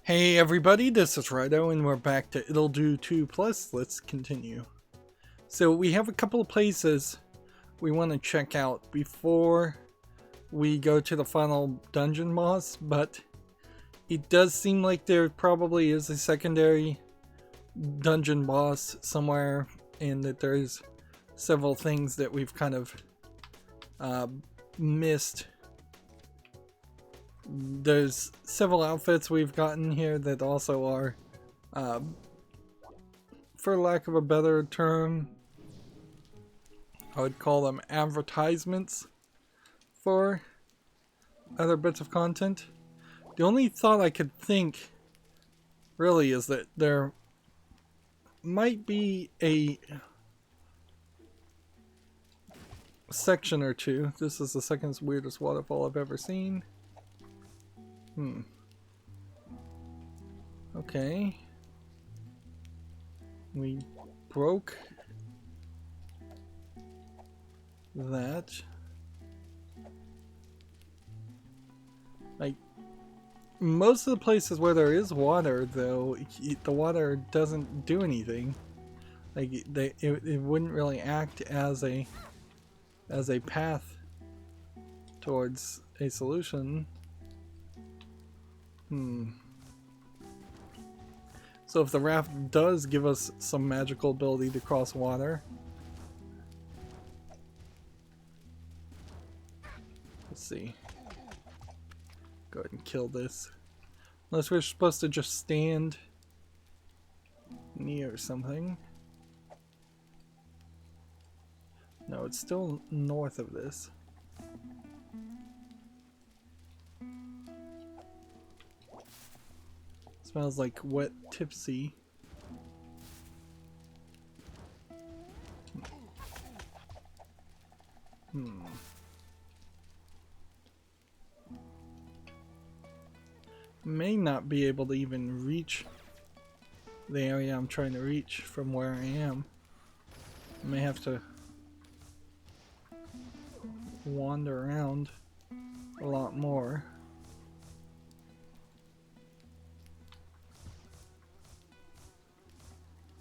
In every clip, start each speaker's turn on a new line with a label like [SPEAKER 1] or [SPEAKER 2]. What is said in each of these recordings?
[SPEAKER 1] Hey everybody, this is Rydo and we're back to Ittle Dew 2 Plus. Let's continue. So we have a couple of places we want to check out before we go to the final dungeon boss, but it does seem like there probably is a secondary dungeon boss somewhere and that there's several things that we've kind of missed. There's several outfits we've gotten here that also are, for lack of a better term, I would call them advertisements for other bits of content. The only thought I could think really is that there might be a section or two. This is the second weirdest waterfall I've ever seen. Okay. We broke that. Like, most of the places where there is water, though, the water doesn't do anything. Like, it wouldn't really act as a path towards a solution. So if the raft does give us some magical ability to cross water, let's see. Go ahead and kill this. Unless we're supposed to just stand near something. No, it's still north of this. Smells like wet Tippsie. May not be able to even reach the area I'm trying to reach from where I am. I may have to wander around a lot more.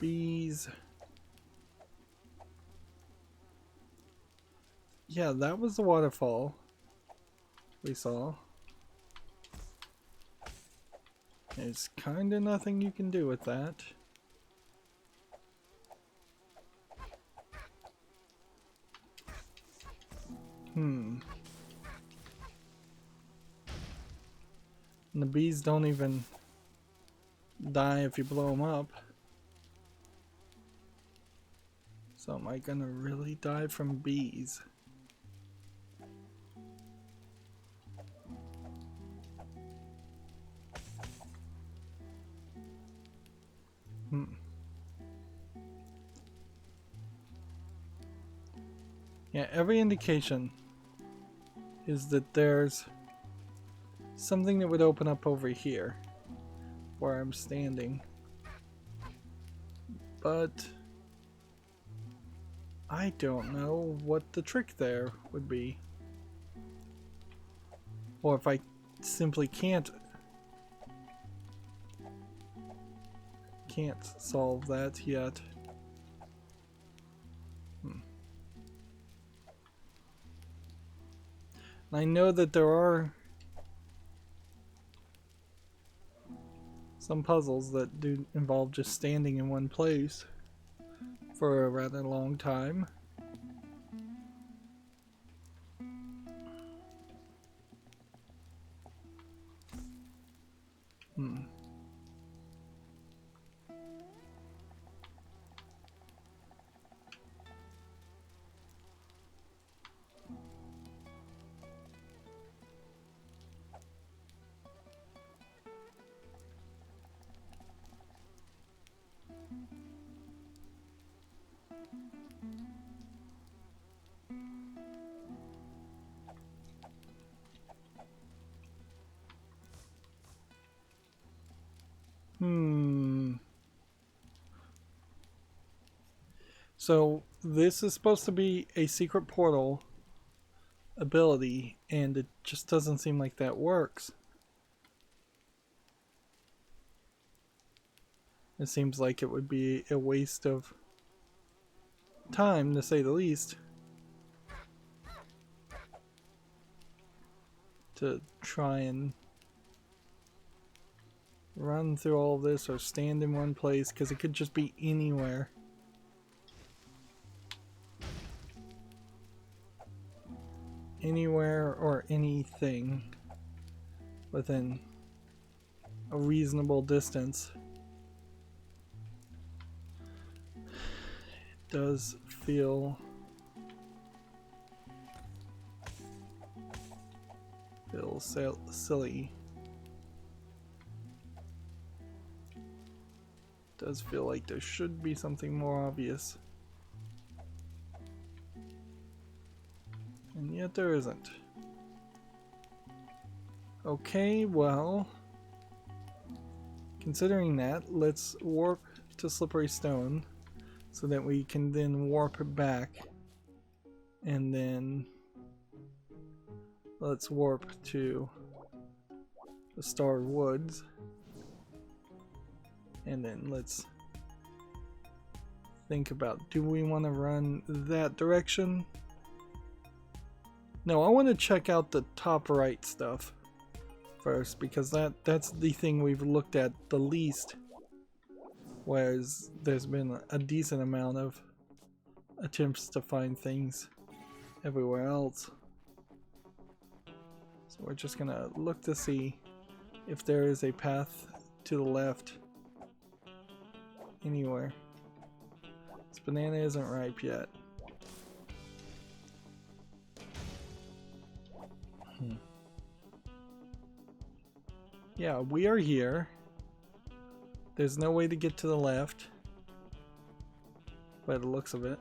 [SPEAKER 1] Bees. Yeah, that was the waterfall we saw. There's kinda nothing you can do with that. And the bees don't even die if you blow them up. So am I gonna really die from bees? Yeah, every indication is that there's something that would open up over here where I'm standing. But I don't know what the trick there would be. Or if I simply can't solve that yet. I know that there are some puzzles that do involve just standing in one place for a rather long time. So this is supposed to be a secret portal ability, and it just doesn't seem like that works. It seems like it would be a waste of time, to say the least, to try and run through all this or stand in one place, because it could just be anywhere. Anywhere or anything within a reasonable distance. It does feel silly. Does feel like there should be something more obvious. And yet there isn't. Okay, well, considering that, let's warp to Slippery Stone so that we can then warp back, and then let's warp to the Starred Woods, and then let's think about, do we want to run that direction? No, I want to check out the top right stuff first, because that's the thing we've looked at the least, whereas there's been a decent amount of attempts to find things everywhere else. So we're just gonna look to see if there is a path to the left anywhere. This banana isn't ripe yet. Yeah, we are here. There's no way to get to the left by the looks of it.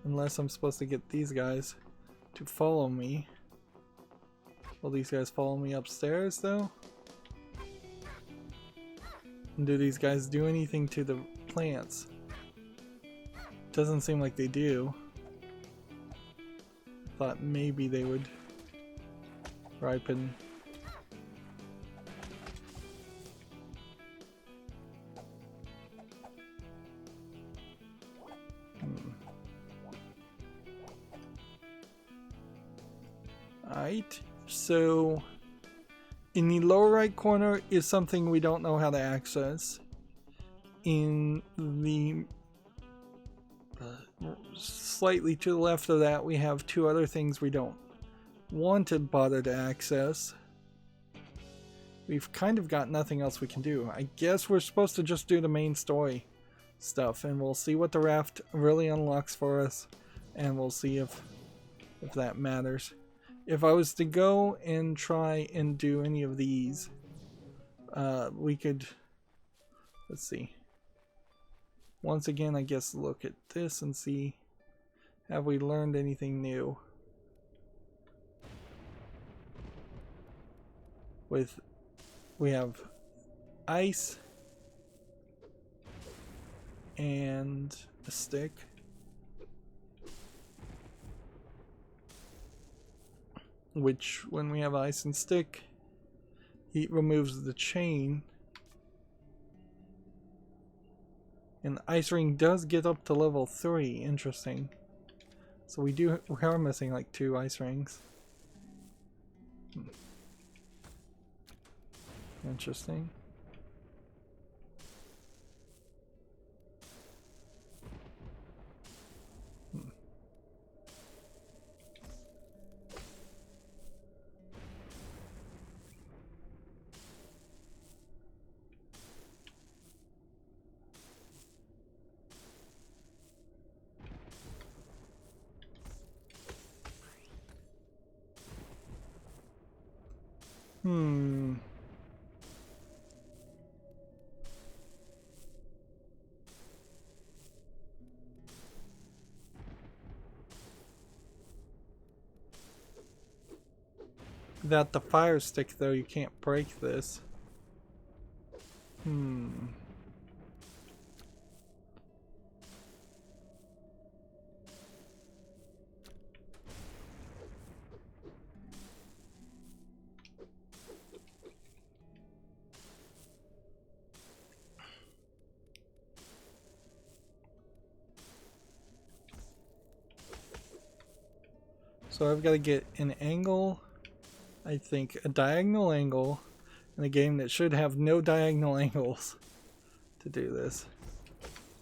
[SPEAKER 1] Unless I'm supposed to get these guys to follow me. Will these guys follow me upstairs though? And do these guys do anything to the plants? Doesn't seem like they do. Thought maybe they would ripen. Alright, so in the lower right corner is something we don't know how to access. In the slightly to the left of that, we have two other things we don't want to bother to access. We've kind of got nothing else we can do. I guess we're supposed to just do the main story stuff, and we'll see what the raft really unlocks for us, and we'll see if that matters. If I was to go and try and do any of these, we could, let's see. Once again, I guess look at this and see, have we learned anything new? We have ice and a stick. Which, when we have ice and stick, he removes the chain. And the ice ring does get up to level 3. Interesting. So we are missing like 2 ice rings. Interesting. Without the fire stick, though, you can't break this. So I've got to get an angle, I think a diagonal angle, in a game that should have no diagonal angles to do this.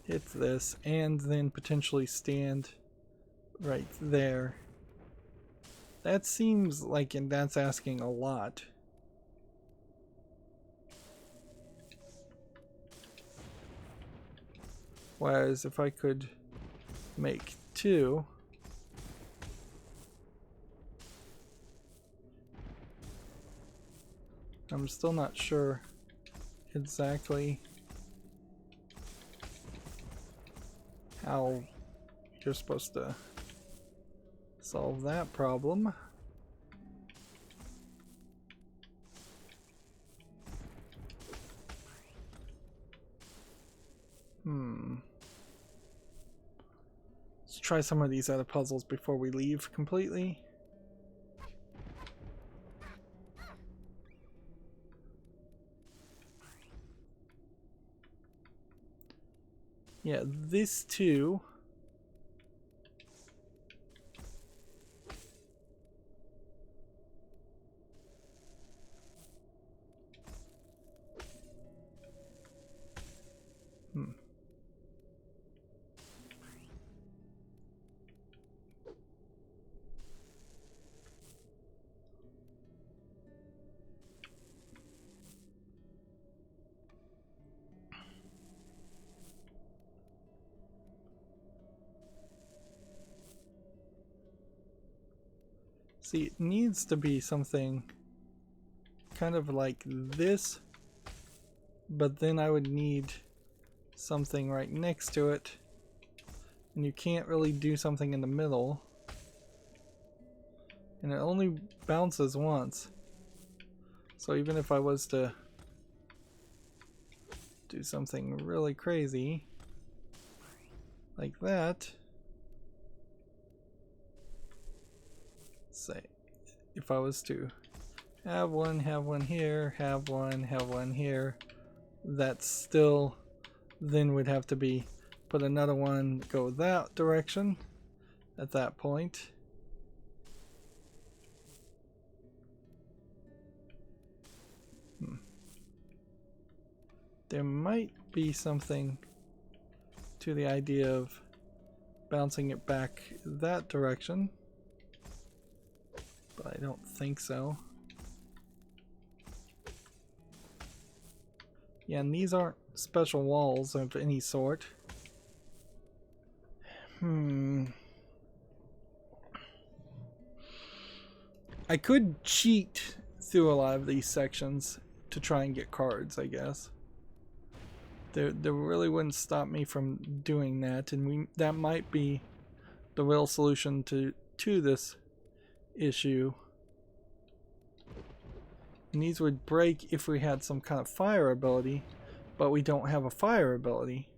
[SPEAKER 1] Hit this, and then potentially stand right there. That seems like that's asking a lot. Whereas if I could make two, I'm still not sure exactly how you're supposed to solve that problem. Let's try some of these other puzzles before we leave completely. Yeah, this too. See, it needs to be something kind of like this, but then I would need something right next to it, and you can't really do something in the middle, and it only bounces once. So even if I was to do something really crazy like that, say if I was to have one here, have one here, that still then would have to be put another one go that direction at that point. There might be something to the idea of bouncing it back that direction, but I don't think so. Yeah, and these aren't special walls of any sort. I could cheat through a lot of these sections to try and get cards, I guess. There really wouldn't stop me from doing that, and that might be the real solution to this issue. And these would break if we had some kind of fire ability, but we don't have a fire ability.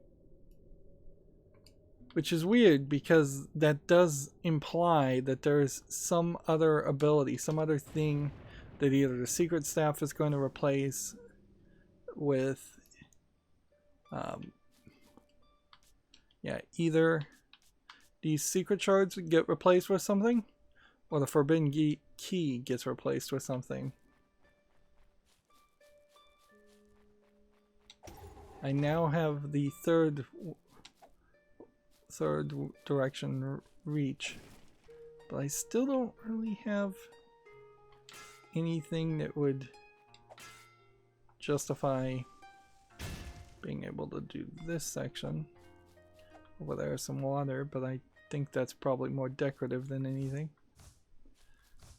[SPEAKER 1] Which is weird, because that does imply that there is some other ability, some other thing that either the secret staff is going to replace with yeah, either these secret shards get replaced with something, or the forbidden key gets replaced with something. I now have the third direction reach, but I still don't really have anything that would justify being able to do this section. Over there is some water, but I think that's probably more decorative than anything.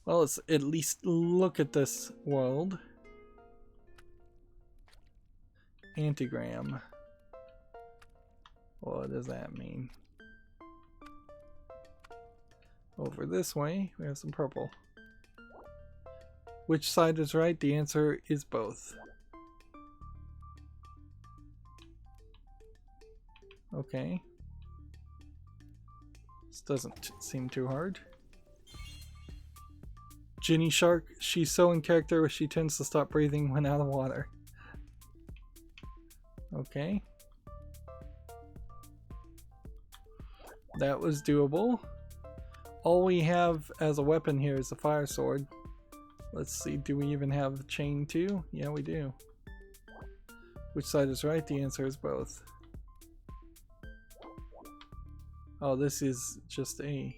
[SPEAKER 1] Well, let's at least look at this world. Antigram. What does that mean? Over this way, we have some purple. Which side is right? The answer is both. Okay. This doesn't seem too hard. Ginny Shark, she's so in character she tends to stop breathing when out of water. Okay. That was doable. all we have as a weapon here is the fire sword. Let's see, do we even have chain too? Yeah, we do. Which side is right? The answer is both. Oh, this is just a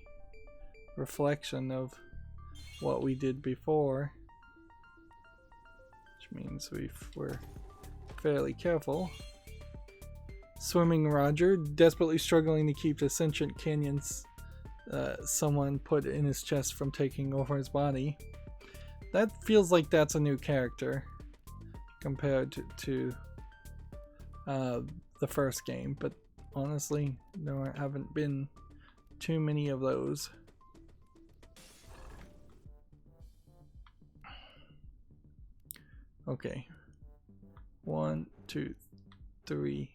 [SPEAKER 1] reflection of what we did before. Which means we're fairly careful. Swimming Roger, desperately struggling to keep the sentient canyons someone put in his chest from taking over his body. That feels like that's a new character compared to the first game, but honestly, there haven't been too many of those. Okay. 1, 2, 3.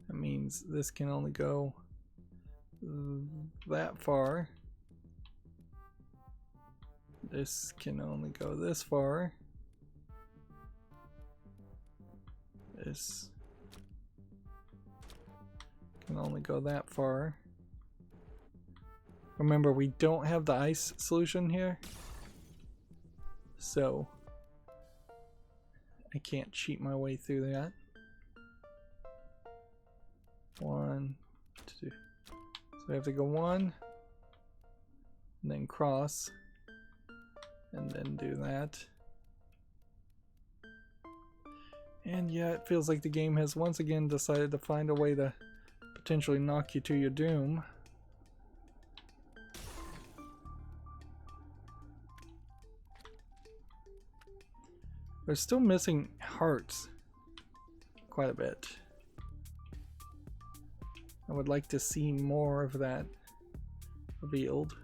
[SPEAKER 1] That means this can only go that far. This can only go this far. This can only go that far. Remember, we don't have the ice solution here, so I can't cheat my way through that. 1, 2. So we have to go 1, and then cross, and then do that. And yeah, it feels like the game has once again decided to find a way to potentially knock you to your doom. We're still missing hearts quite a bit. I would like to see more of that revealed.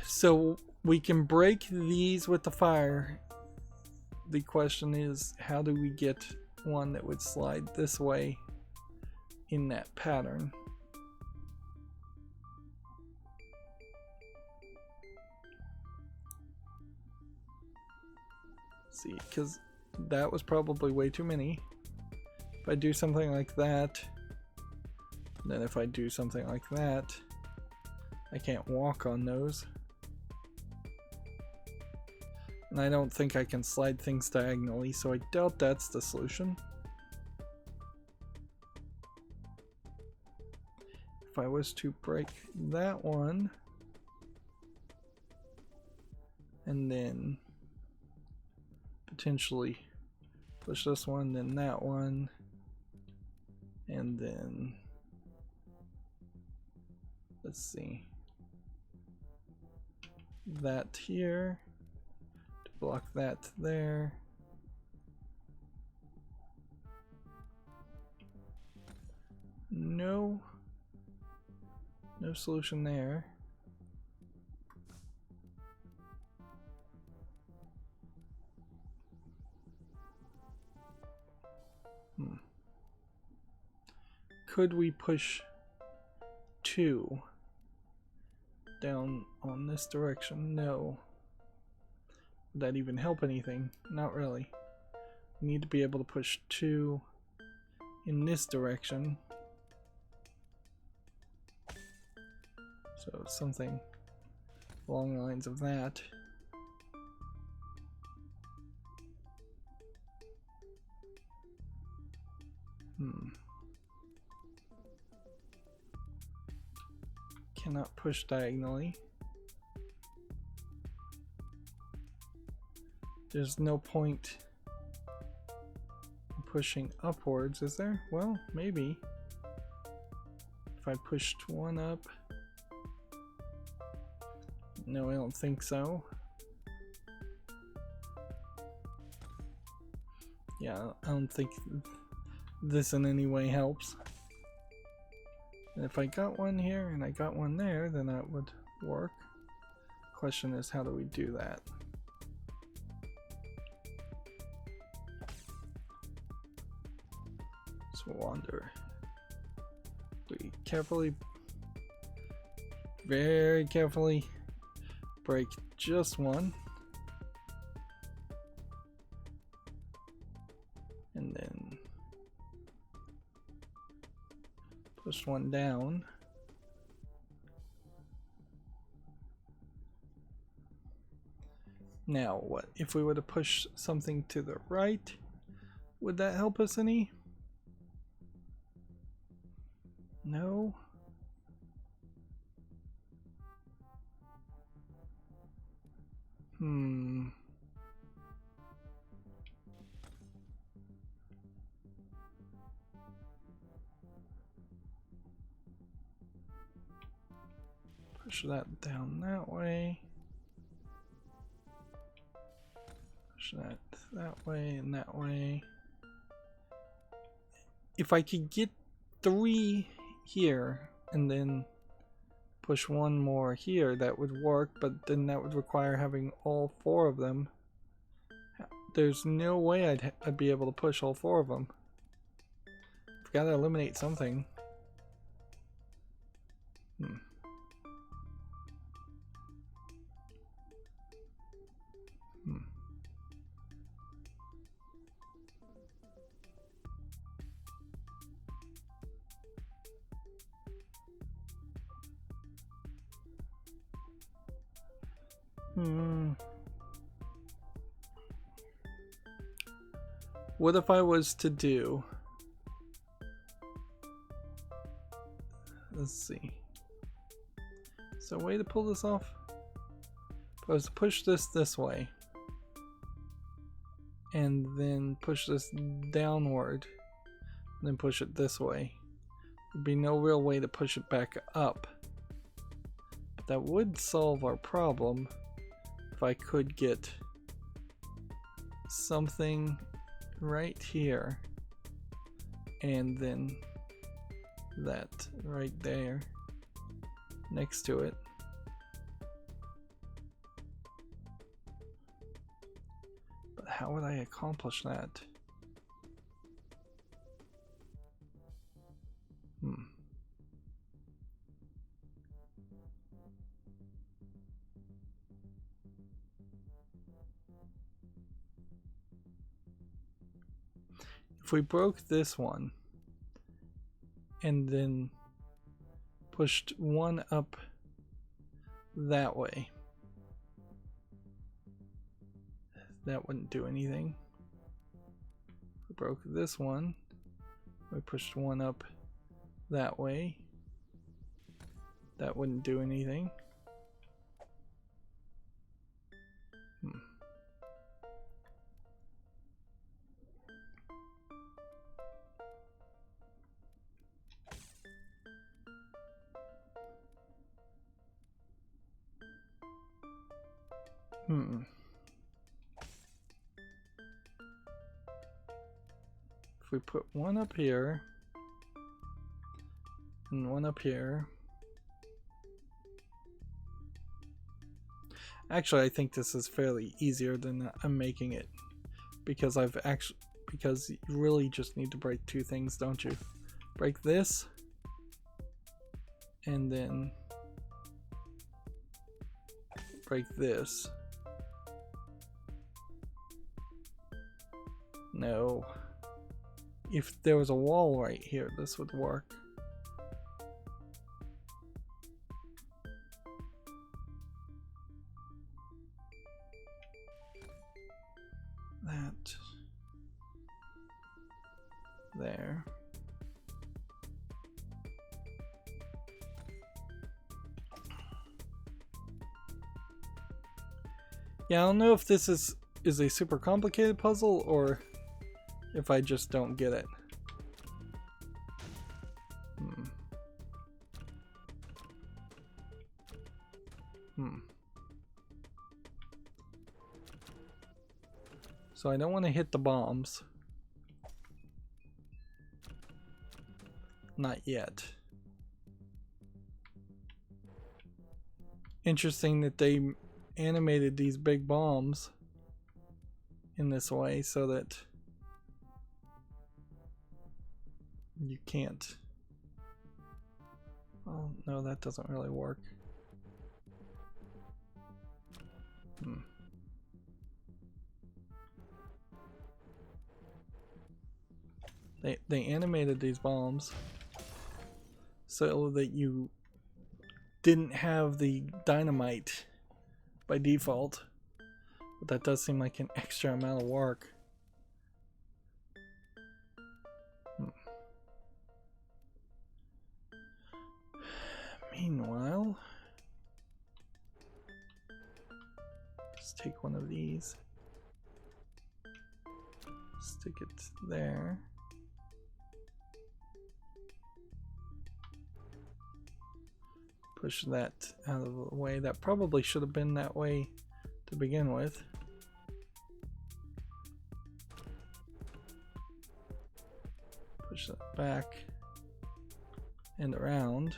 [SPEAKER 1] So we can break these with the fire. The question is, how do we get one that would slide this way in that pattern? See, because that was probably way too many. If I do something like that, then if I do something like that, I can't walk on those. And I don't think I can slide things diagonally, so I doubt that's the solution. If I was to break that one, and then potentially push this one, then that one, and then let's see, that here to block that there. No solution there. Could we push 2 down on this direction? No. Would that even help anything? Not really. We need to be able to push 2 in this direction. So something along the lines of that. Cannot push diagonally. There's no point in pushing upwards, is there? Well, maybe. If I pushed 1 up. No, I don't think so. Yeah, I don't think this in any way helps. And if I got one here and I got one there, then that would work. Question is, how do we do that? So wander. We carefully, very carefully break just one. Pushed one down. Now what? If we were to push something to the right, would that help us any? No. Push that down that way. Push that way and that way. If I could get 3 here and then push one more here, that would work, but then that would require having all 4 of them. There's no way I'd be able to push all 4 of them. I've got to eliminate something. What if I was to do... Let's see. Is there a way to pull this off? If I was to push this way, and then push this downward, and then push it this way, there'd be no real way to push it back up. But that would solve our problem if I could get something right here, and then that right there next to it. But how would I accomplish that? If we broke this one and then pushed one up that way, that wouldn't do anything. If we broke this one, we pushed one up that way, that wouldn't do anything. If we put one up here and one up here. Actually, I think this is fairly easier than I'm making it, because because you really just need to break 2 things, don't you? Break this and then break this. No. If there was a wall right here, this would work. That. There. Yeah, I don't know if this is a super complicated puzzle or if I just don't get it. So I don't want to hit the bombs. Not yet. Interesting that they animated these big bombs in this way so that you can't. Oh no, that doesn't really work. They animated these bombs so that you didn't have the dynamite by default. But that does seem like an extra amount of work. Meanwhile, let's take one of these, stick it there. Push that out of the way. That probably should have been that way to begin with. Push that back and around.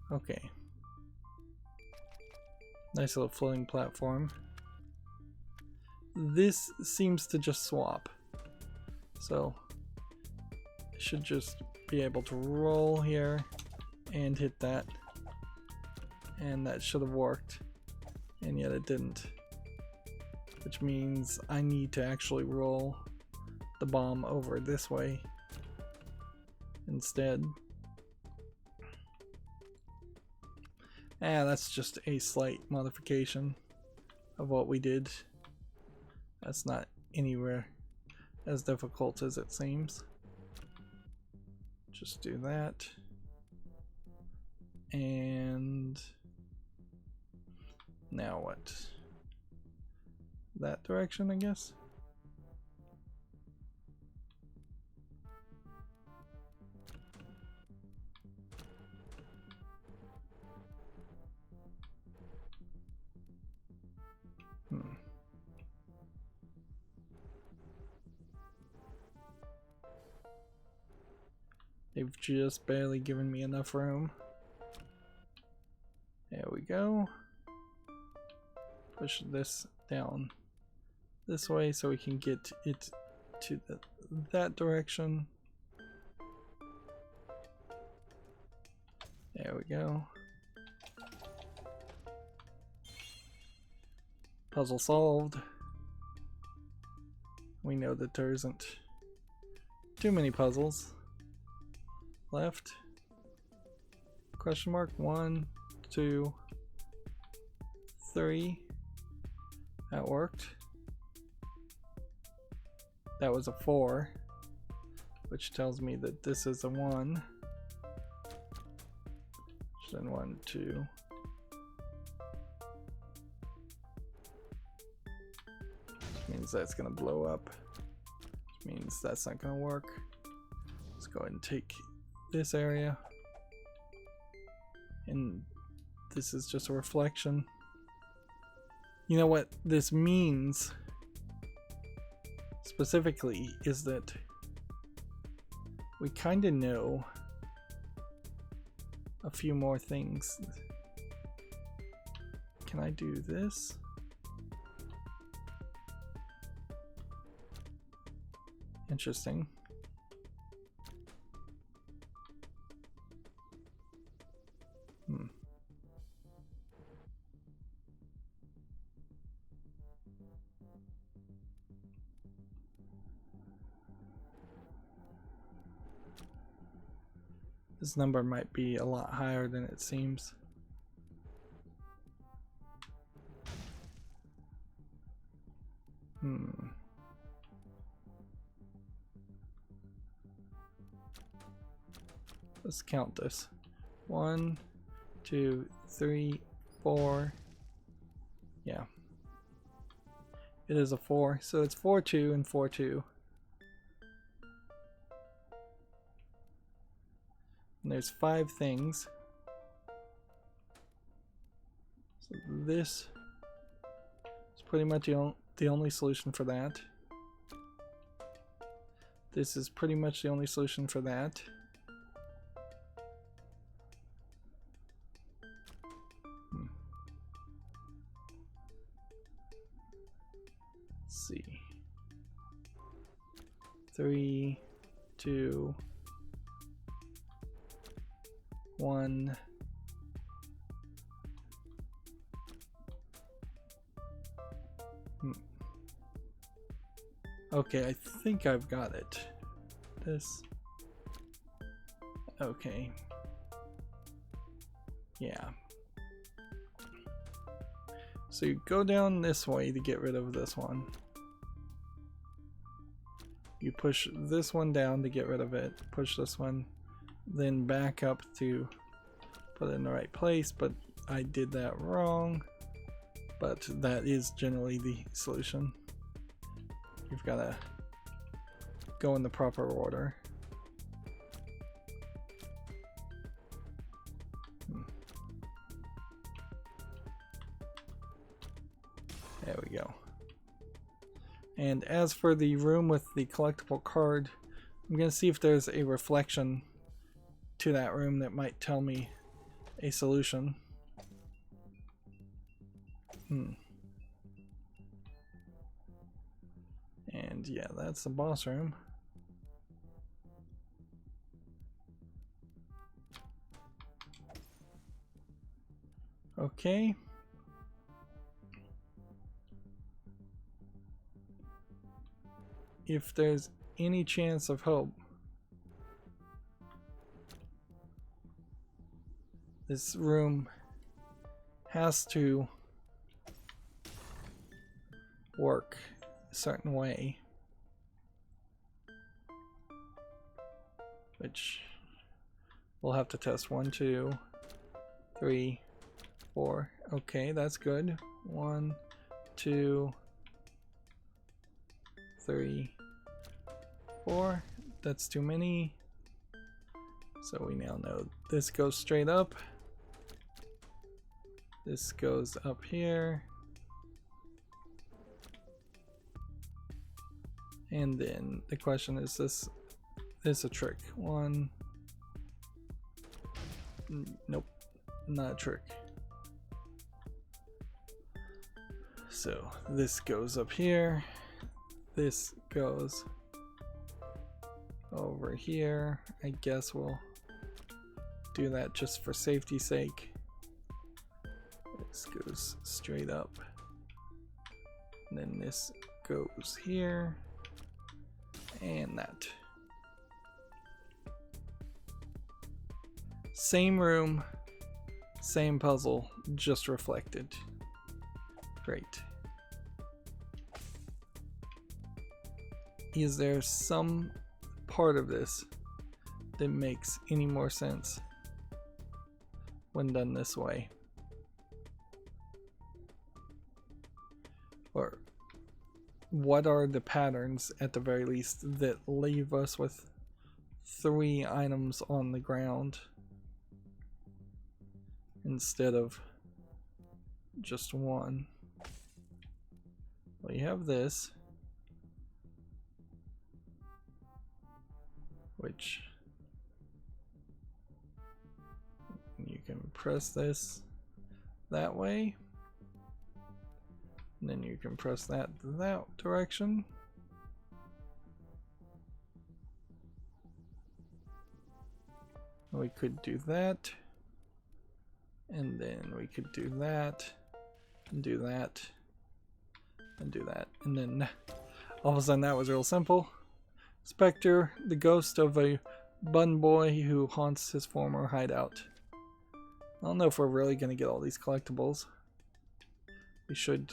[SPEAKER 1] Okay. Nice little floating platform. This seems to just swap. So I should just be able to roll here and hit that. And that should have worked. And yet it didn't. Which means I need to actually roll the bomb over this way instead. That's just a slight modification of what we did. That's not anywhere as difficult as it seems. Just do that. And now what? That direction, I guess? They've just barely given me enough room. There we go. Push this down this way so we can get it to that direction. There we go. Puzzle solved. We know that there isn't too many puzzles left. Question mark. 1, 2, 3. That worked. That was a 4, which tells me that this is a 1. Then 1, 2. Which means that's gonna blow up. Which means that's not gonna work. Let's go ahead and take this area. And this is just a reflection. You know what this means specifically is that we kind of know a few more things. Can I do this? Interesting. This number might be a lot higher than it seems. Let's count this. 1, 2, 3, 4. Yeah. It is a 4. So it's 4, 2, and 4, 2. And there's 5 things. So this is pretty much the only solution for that. This is pretty much the only solution for that. Let's see. 3, 2, 1, Okay, I think I've got it. This. Okay. Yeah. So you go down this way to get rid of this one. You push this one down to get rid of it. Push this one, then back up to put it in the right place, but I did that wrong. But that is generally the solution. You've got to go in the proper order. There we go. And as for the room with the collectible card, I'm going to see if there's a reflection to that room that might tell me a solution. And yeah, that's the boss room. Okay. If there's any chance of hope, this room has to work a certain way, which we'll have to test. 1, 2, 3, 4. Okay, that's good. 1, 2, 3, 4. That's too many. So we now know this goes straight up. This goes up here. And then the question is, this a trick? 1. Nope, not a trick. So this goes up here. This goes over here. I guess we'll do that just for safety's sake. This goes straight up. And then this goes here. And that. Same room, same puzzle, just reflected. Great. Is there some part of this that makes any more sense when done this way? Or what are the patterns, at the very least, that leave us with 3 items on the ground instead of just 1? Well, you have this, which you can press this that way, and then you can press that direction. We could do that, and then we could do that, and do that, and do that, and then all of a sudden that was real simple. Spectre, the ghost of a bun boy who haunts his former hideout. I don't know if we're really going to get all these collectibles. We should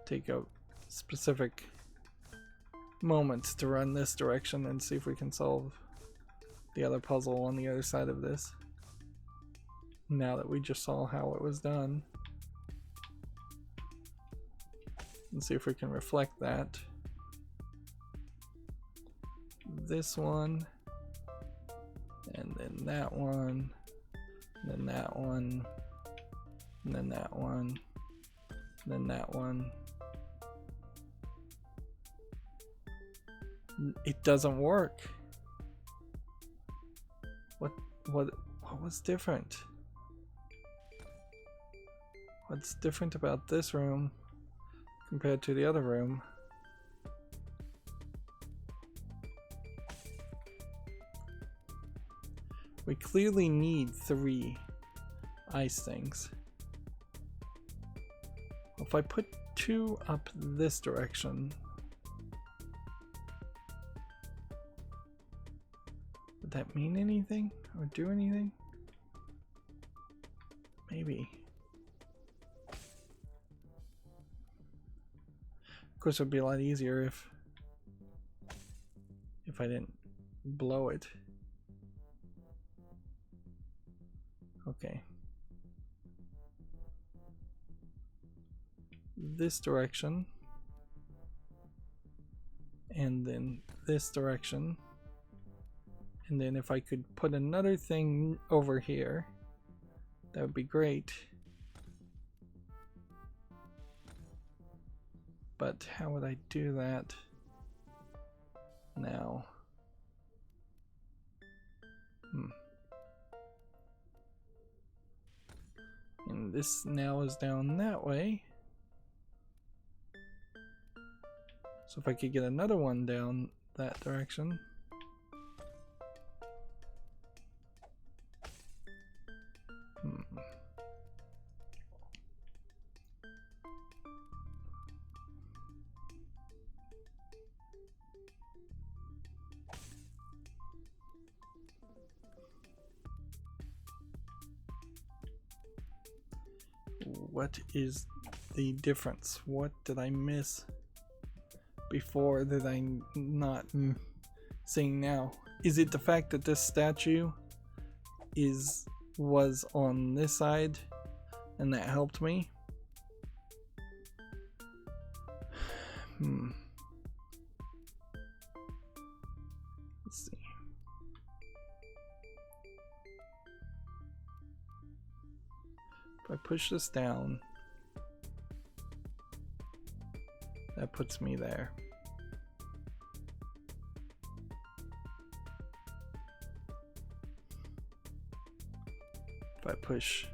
[SPEAKER 1] take a specific moment to run this direction and see if we can solve the other puzzle on the other side of this. Now that we just saw how it was done. And see if we can reflect that. This one, and then that one, and then that one, and then that one, and then that one. It doesn't work. What was different? What's different about this room compared to the other room? We clearly need 3 ice things. If I put 2 up this direction, that mean anything or do anything? Maybe. Of course, it would be a lot easier if I didn't blow it. Okay. This direction. And then this direction. And then if I could put another thing over here, that would be great. But how would I do that now? And this now is down that way. So if I could get another one down that direction. What is the difference? What did I miss before that I'm not seeing now? Is it the fact that this statue was on this side and that helped me? Let's see. If I push this down, that puts me there. If I push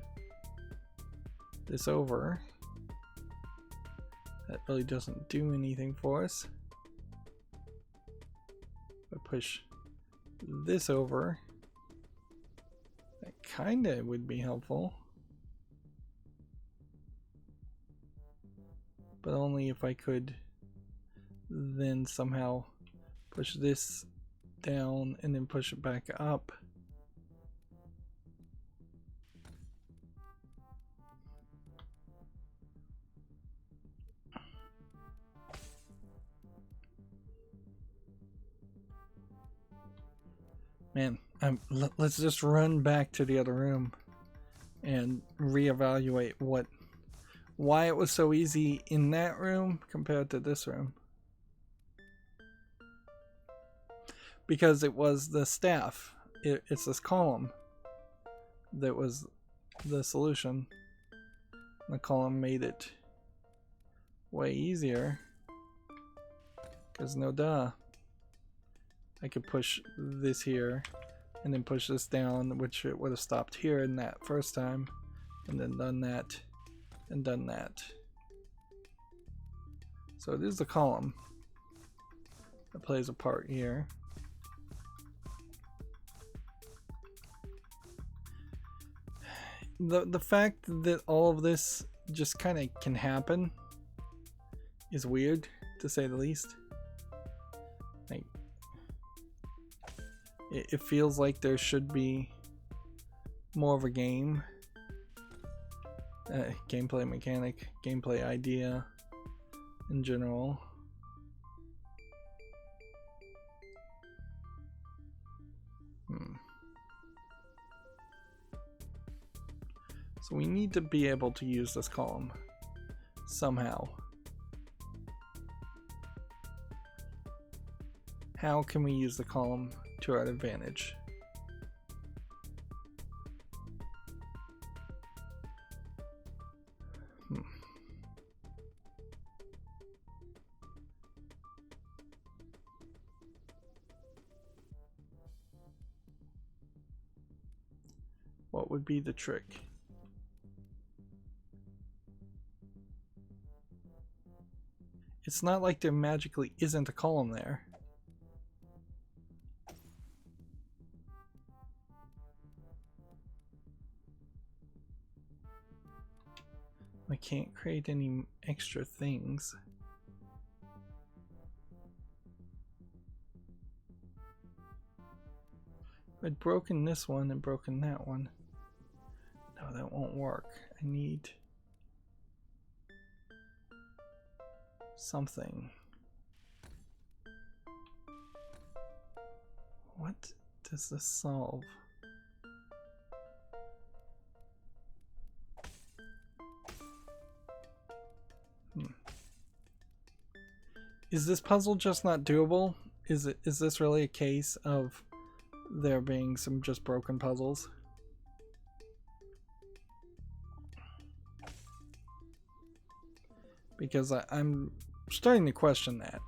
[SPEAKER 1] this over, that really doesn't do anything for us. If I push this over, that kinda would be helpful. But only if I could then somehow push this down and then push it back up. Man, let's just run back to the other room and reevaluate why it was so easy in that room compared to this room. Because it was the staff. It's this column that was the solution. The column made it way easier. Because no duh. I could push this here and then push this down, which it would have stopped here in that first time, and then done that. And done that. So it is the column that plays a part here. The fact that all of this just kind of can happen is weird, to say the least. Like, it feels like there should be more of a game. Gameplay mechanic, gameplay idea in general. So we need to be able to use this column somehow. How can we use the column to our advantage? What would be the trick? It's not like there magically isn't a column there. I can't create any extra things. I'd broken this one and broken that one. No, that won't work. I need something. What does this solve? Is this puzzle just not doable? Is this really a case of there being some just broken puzzles? Because I'm starting to question that,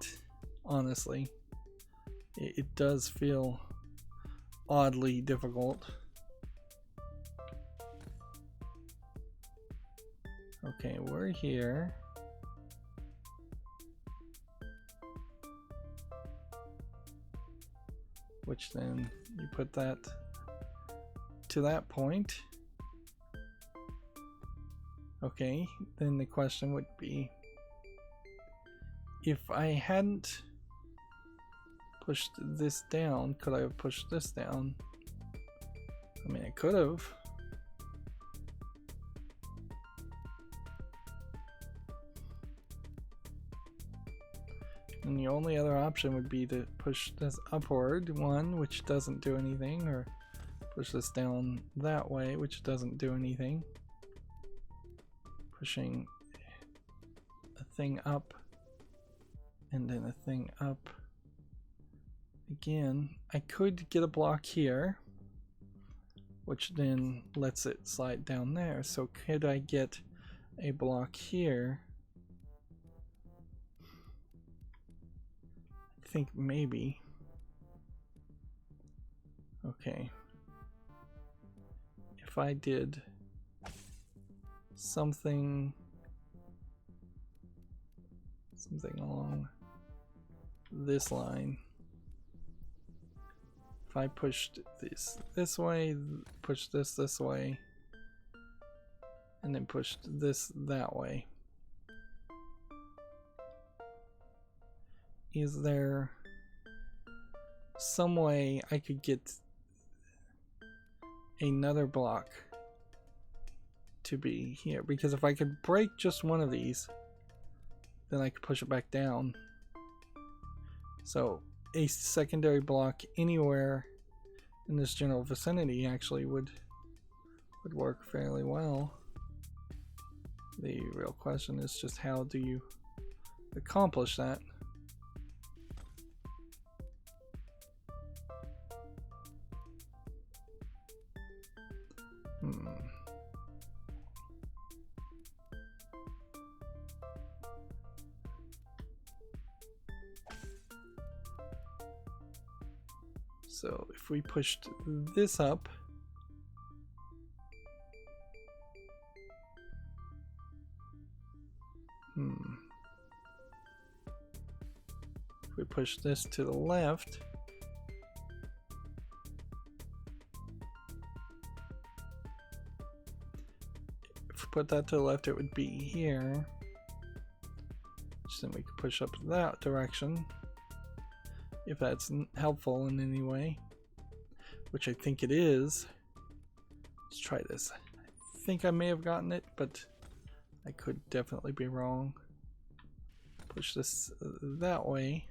[SPEAKER 1] honestly. It does feel oddly difficult. Okay, we're here. Which then you put that to that point. Okay, then the question would be, if I hadn't pushed this down, could I have pushed this down? I mean, I could have. And the only other option would be to push this upward one, which doesn't do anything, or push this down that way, which doesn't do anything. Pushing a thing up and then a thing up again. I could get a block here, which then lets it slide down there. So could I get a block here? I think maybe. Okay. If I did something along this line. If I pushed this way, pushed this way, and then pushed this that way. Is there some way I could get another block to be here? Because if I could break just one of these, then I could push it back down. So a secondary block anywhere in this general vicinity actually would work fairly well. The real question is just how do you accomplish that? So if we pushed this up, if we push this to the left, if we put that to the left, it would be here, which then we could push up that direction. If that's helpful in any way, which I think it is. Let's try this. I think I may have gotten it, but I could definitely be wrong. Push this that way.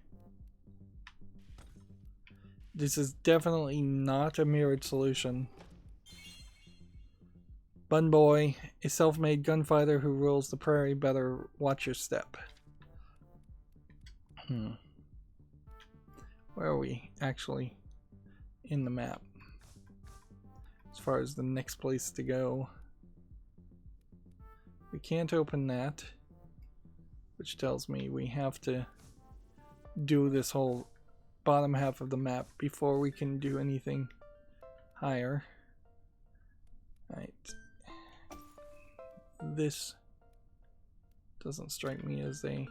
[SPEAKER 1] This is definitely not a mirrored solution. Bun Boy, a self-made gunfighter who rules the prairie, better watch your step. Where are we actually in the map? As far as the next place to go. We can't open that, which tells me we have to do this whole bottom half of the map before we can do anything higher. Right. This doesn't strike me as a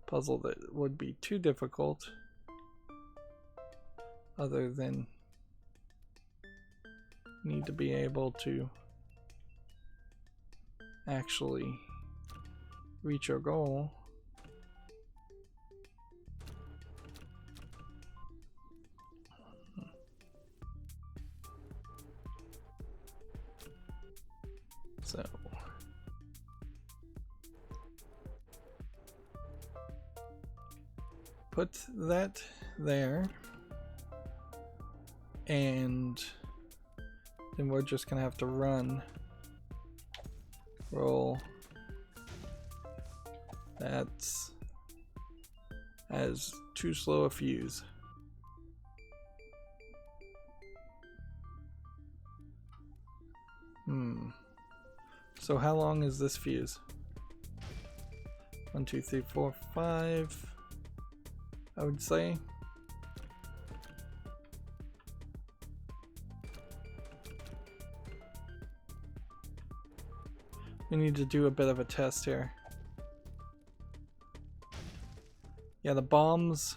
[SPEAKER 1] puzzle that would be too difficult. Other than need to be able to actually reach our goal. So put that there, and then we're just gonna have to roll. That's as too slow a fuse. So how long is this fuse? 1, 2, 3, 4, 5. I would say. We need to do a bit of a test here. Yeah, the bombs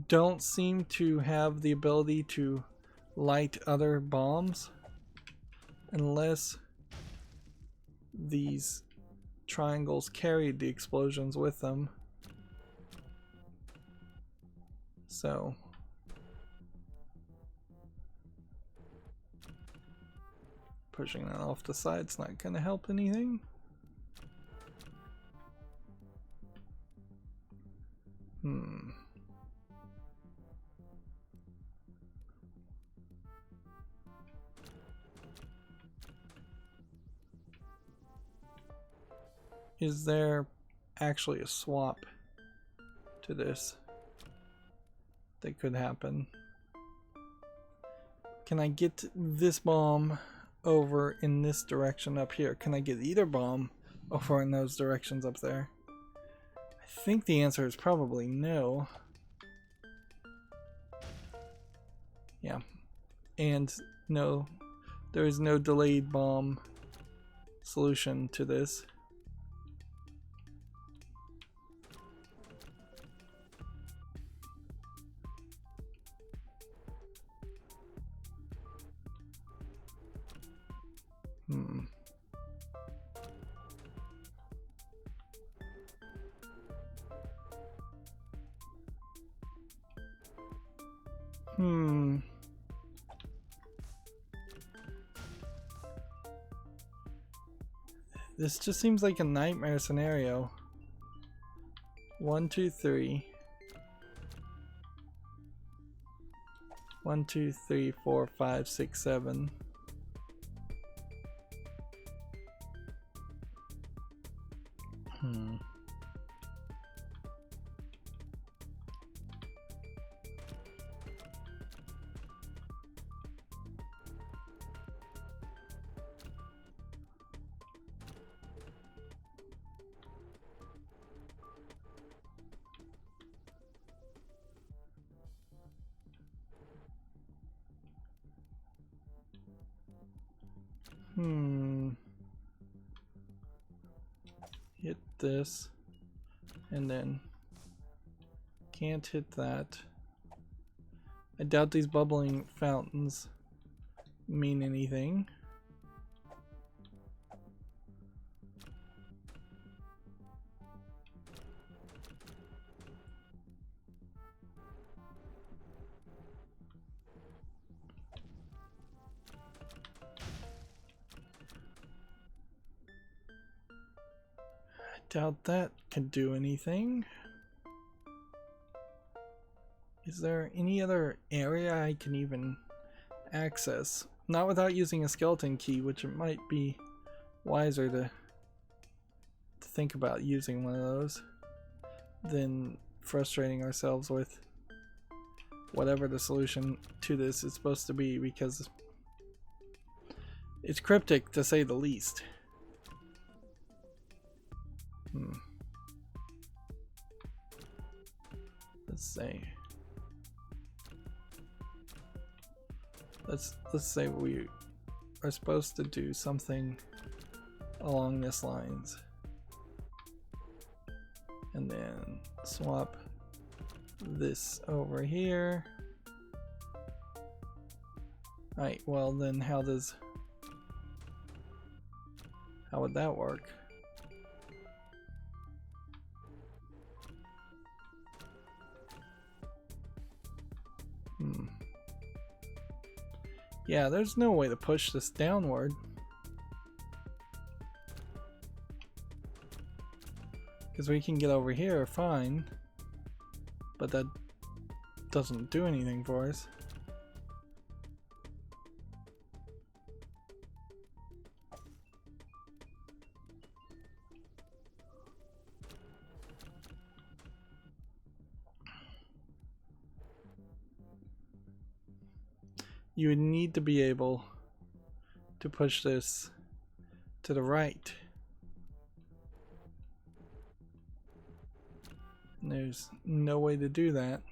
[SPEAKER 1] don't seem to have the ability to light other bombs unless these triangles carried the explosions with them. So pushing that off the side's not going to help anything. Is there actually a swap to this that could happen? Can I get this bomb over in this direction up here? Can I get either bomb over in those directions up there? I think the answer is probably no. Yeah. And no, there is no delayed bomb solution to this. This just seems like a nightmare scenario. 1, 2, 3. 1, 2, 3, 4, 5, 6, 7. Hit this, and then can't hit that. I doubt these bubbling fountains mean anything. Doubt that can do anything. Is there any other area I can even access? Not without using a skeleton key, which it might be wiser to think about using one of those than frustrating ourselves with whatever the solution to this is supposed to be, because it's cryptic to say the least. Let's say. Let's say we are supposed to do something along this lines, and then swap this over here. Alright, well then how would that work? Yeah, there's no way to push this downward. Because we can get over here fine, but that doesn't do anything for us. You would need to be able to push this to the right. And there's no way to do that.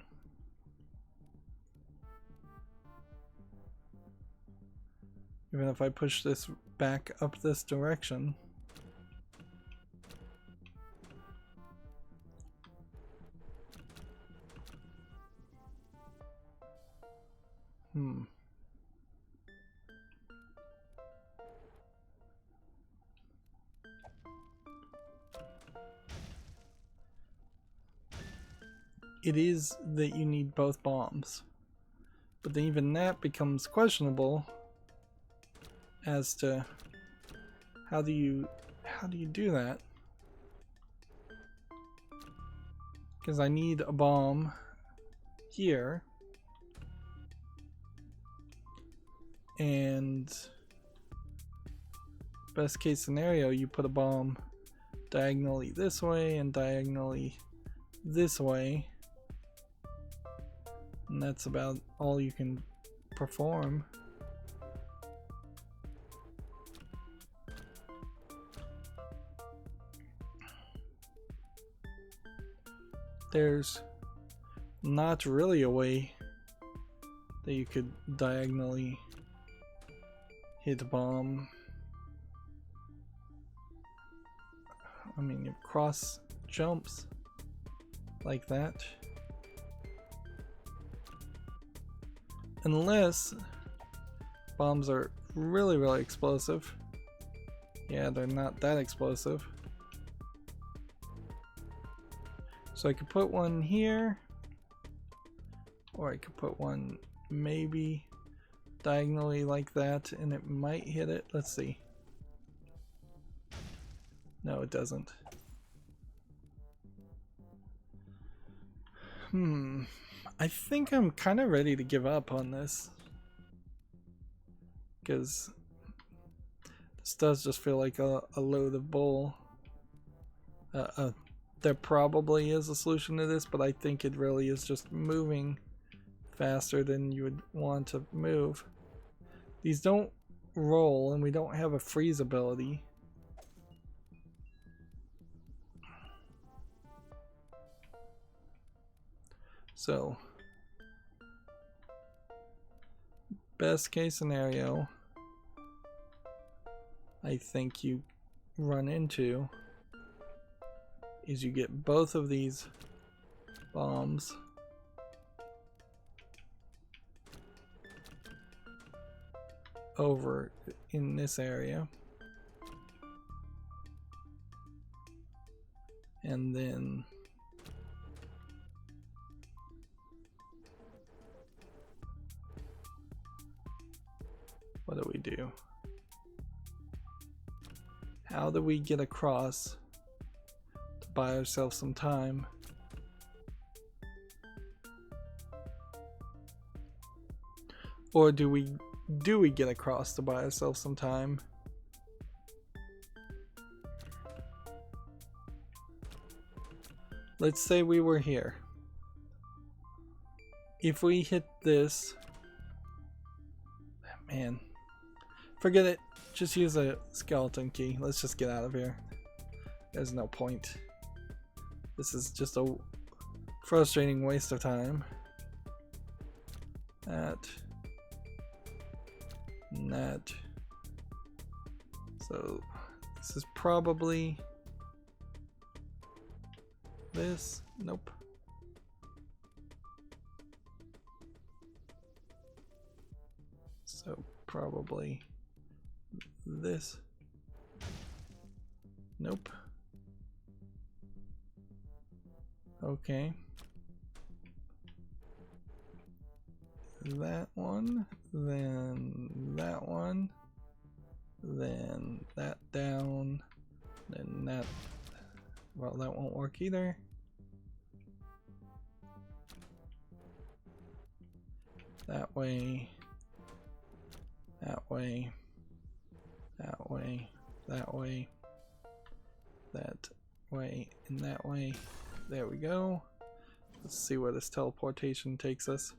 [SPEAKER 1] Even if I push this back up this direction. It is that you need both bombs, but then even that becomes questionable as to how do you do that? Because I need a bomb here, and best case scenario, you put a bomb diagonally this way and diagonally this way. And that's about all you can perform. There's not really a way that you could diagonally hit a bomb. I mean, you cross jumps like that. Unless bombs are really, really explosive. Yeah, they're not that explosive. So I could put one here, or I could put one maybe diagonally like that, and it might hit it. Let's see. No, it doesn't. I think I'm kind of ready to give up on this, because this does just feel like a load of bull. There probably is a solution to this, but I think it really is just moving faster than you would want to move. These don't roll, and we don't have a freeze ability. So, best case scenario, I think you run into is you get both of these bombs over in this area, and then what do we do? How do we get across to buy ourselves some time? Or do we get across to buy ourselves some time? Let's say we were here. If we hit this, man, forget it. Just use a skeleton key. Let's just get out of here. There's no point. This is just a frustrating waste of time. That. And that. So this is probably this. Nope. So probably this. Nope. Okay. That one, then that one, then that down, then that. Well, that won't work either. That way. That way. That way. That way. That way. And that way. There we go. Let's see where this teleportation takes us.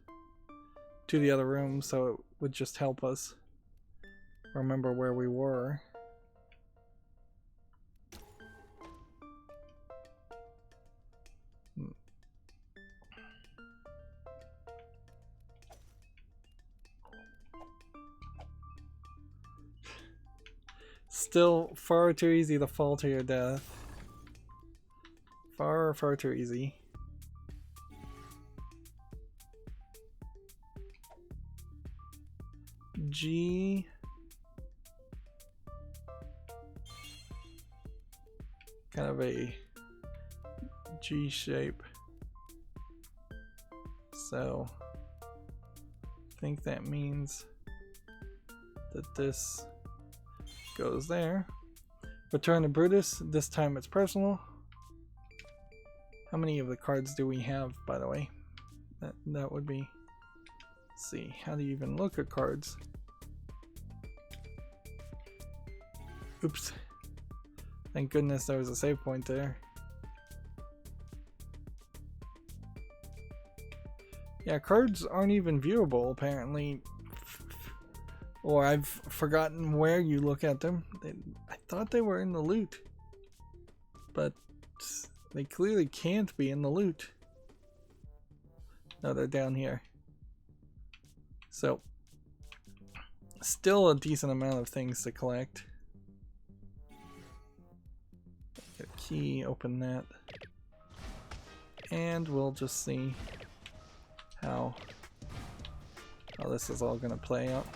[SPEAKER 1] To the other room, so it would just help us remember where we were. Still far too easy to fall to your death. Far, far too easy. G. Kind of a G shape. So I think that means that this goes there. Return to Brutus. This time it's personal. How many of the cards do we have, by the way? That would be. Let's see. How do you even look at cards? Oops. Thank goodness there was a save point there. Yeah, cards aren't even viewable apparently. Or I've forgotten where you look at them. I thought they were in the loot. But they clearly can't be in the loot. No, they're down here. So, still a decent amount of things to collect. Get a key, open that. And we'll just see how this is all gonna play out.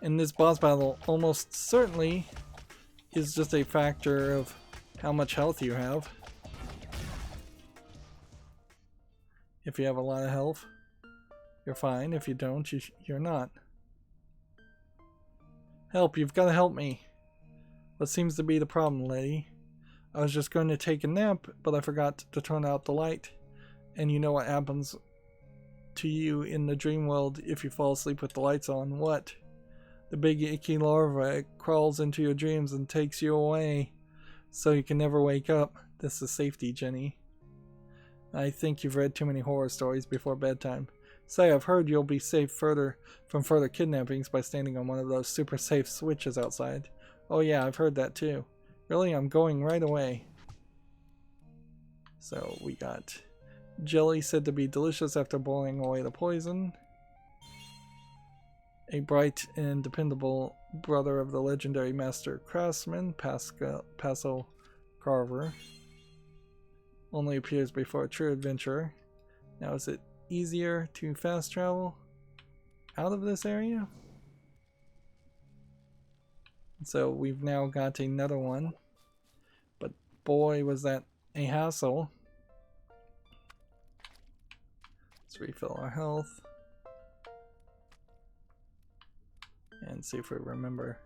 [SPEAKER 1] And this boss battle almost certainly is just a factor of how much health you have. If you have a lot of health, you're fine. If you don't, you're not. Help, you've got to help me. What seems to be the problem, lady? I was just going to take a nap, but I forgot to turn out the light. And you know what happens to you in the dream world if you fall asleep with the lights on. What? The big icky larva crawls into your dreams and takes you away, so you can never wake up. This is safety, Jenny. I think you've read too many horror stories before bedtime. Say, I've heard you'll be safe from further kidnappings by standing on one of those super safe switches outside. Oh yeah, I've heard that too. Really, I'm going right away. So we got jelly said to be delicious after boiling away the poison. A bright and dependable brother of the legendary master craftsman, Paso Carver. Only appears before a true adventurer. Now is it easier to fast travel out of this area? So we've now got another one. But boy, was that a hassle. Let's refill our health. And see if we remember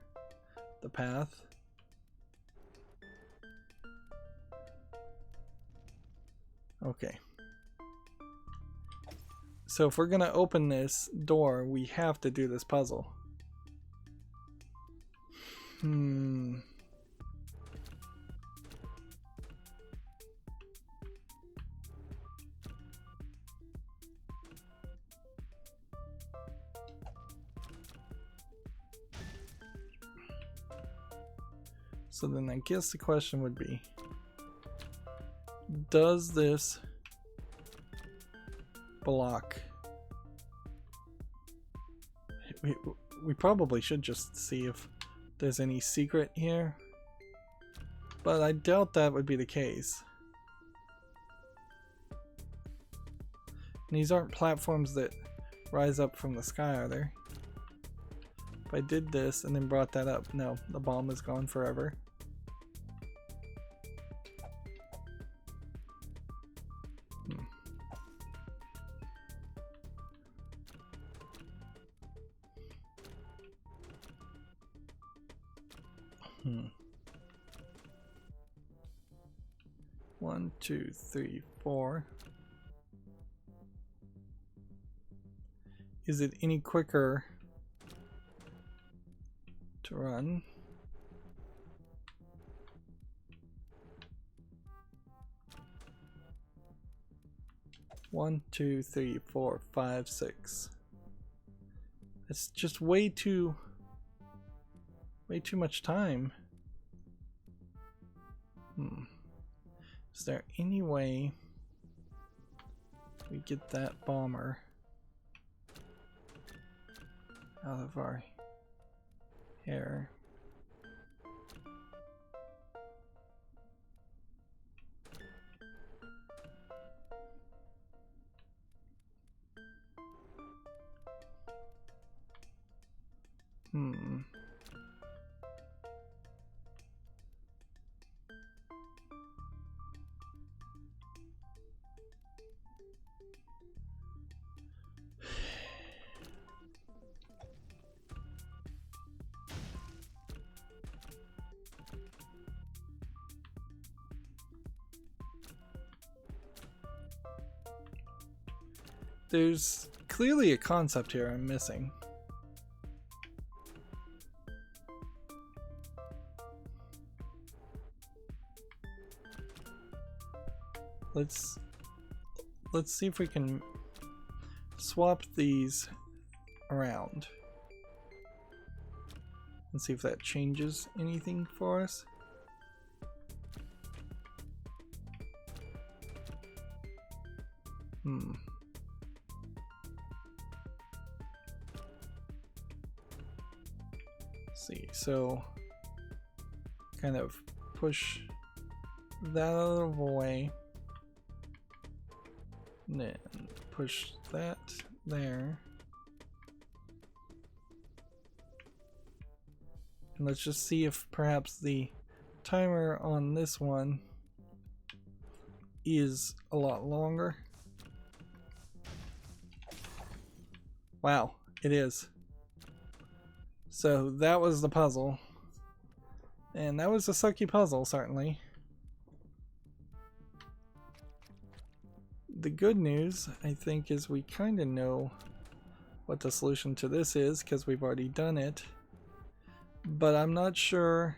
[SPEAKER 1] the path. Okay. So if we're gonna open this door, we have to do this puzzle. So then I guess the question would be, does this block? We probably should just see if there's any secret here, but I doubt that would be the case. And these aren't platforms that rise up from the sky, are there? If I did this and then brought that up, no, the bomb is gone forever. 1, 2, 3, 4. Is it any quicker to run? One, 2, 3, 4, 5, 6. It's just way too much time. Is there any way we get that bomber out of our hair? There's clearly a concept here I'm missing. Let's see if we can swap these around and see if that changes anything for us. See, so kind of push that out of the way, and then push that there, and let's just see if perhaps the timer on this one is a lot longer. Wow, it is. So that was the puzzle, and that was a sucky puzzle, certainly. The good news, I think, is we kind of know what the solution to this is because we've already done it, but I'm not sure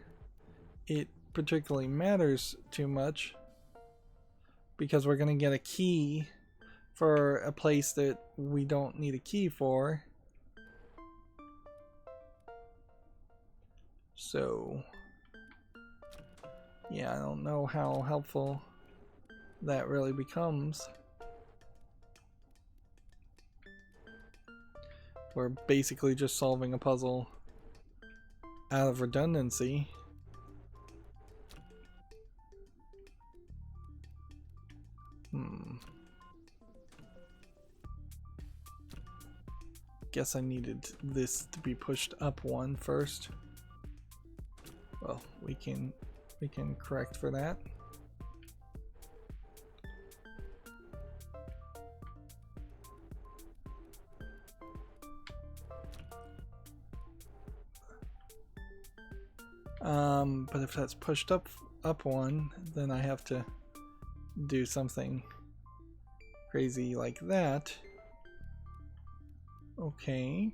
[SPEAKER 1] it particularly matters too much because we're going to get a key for a place that we don't need a key for. So, yeah, I don't know how helpful that really becomes. We're basically just solving a puzzle out of redundancy. Guess I needed this to be pushed up one first. Well, we can correct for that. But if that's pushed up one, then I have to do something crazy like that. Okay.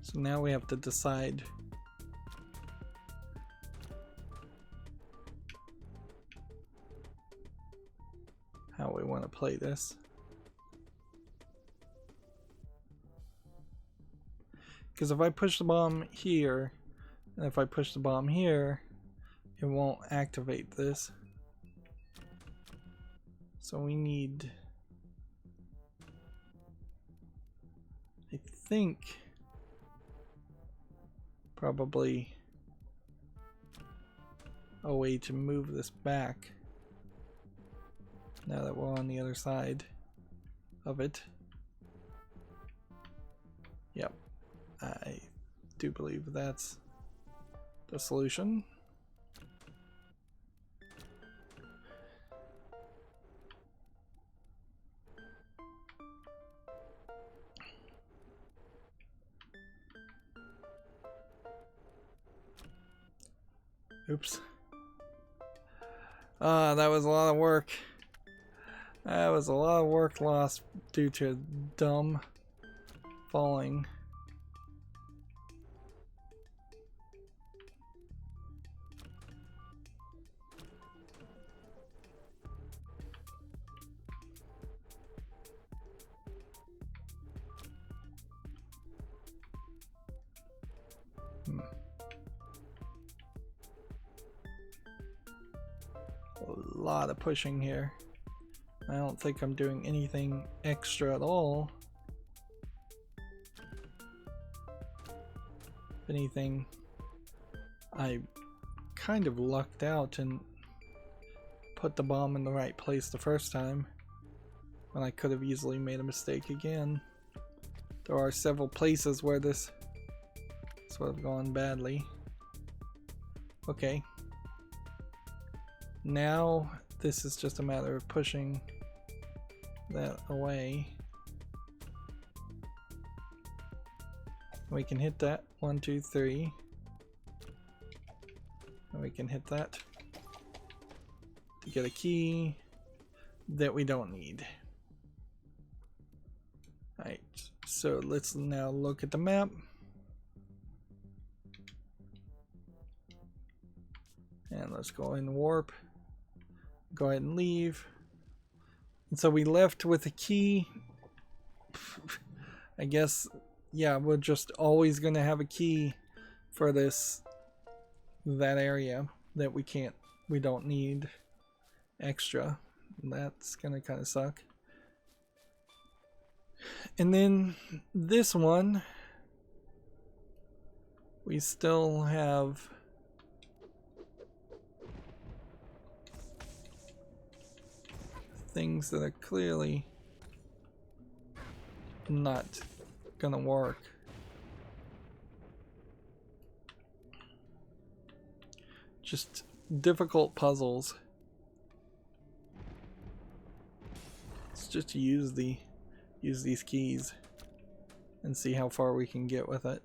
[SPEAKER 1] So now we have to decide how we want to play this. Because if I push the bomb here, and if I push the bomb here, it won't activate this. So we need, I think, probably a way to move this back now that we're on the other side of it. Yep, I do believe that's the solution. Oops. That was a lot of work. That was a lot of work lost due to dumb falling. A lot of pushing here. I don't think I'm doing anything extra at all. If anything, I kind of lucked out and put the bomb in the right place the first time when I could have easily made a mistake again. There are several places where this sort of gone badly. Okay. Now this is just a matter of pushing that away. We can hit that. 1, 2, 3. And we can hit that to get a key that we don't need. Alright, so let's now look at the map. And let's go ahead and warp. Go ahead and leave. And so we left with a key. I guess, yeah, we're just always gonna have a key for that area that we don't need extra. And that's gonna kind of suck. And then this one, we still have things that are clearly not gonna work. Just difficult puzzles. Let's just use these keys and see how far we can get with it.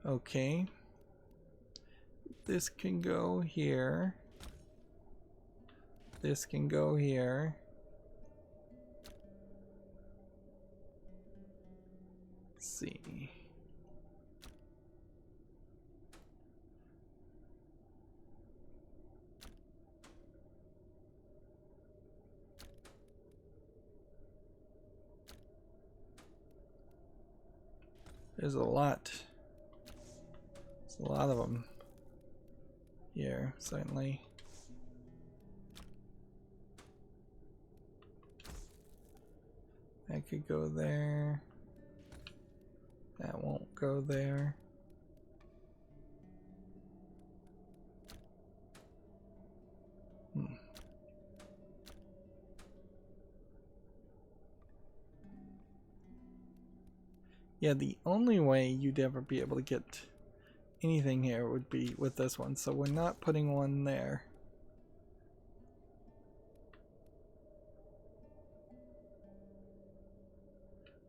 [SPEAKER 1] Okay. This can go here. This can go here. Let's see. There's a lot. There's a lot of them here, certainly. That could go there. That won't go there. Yeah, the only way you'd ever be able to get anything here would be with this one, so we're not putting one there.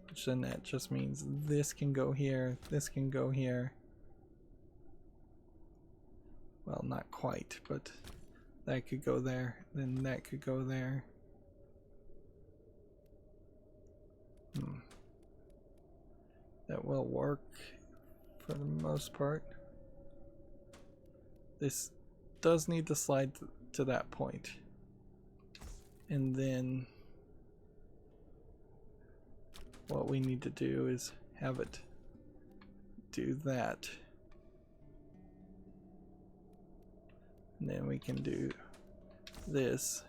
[SPEAKER 1] Which then that just means this can go here, this can go here. Well, not quite, but that could go there, then that could go there. That will work for the most part. This does need to slide to that point. And then what we need to do is have it do that. And then we can do this.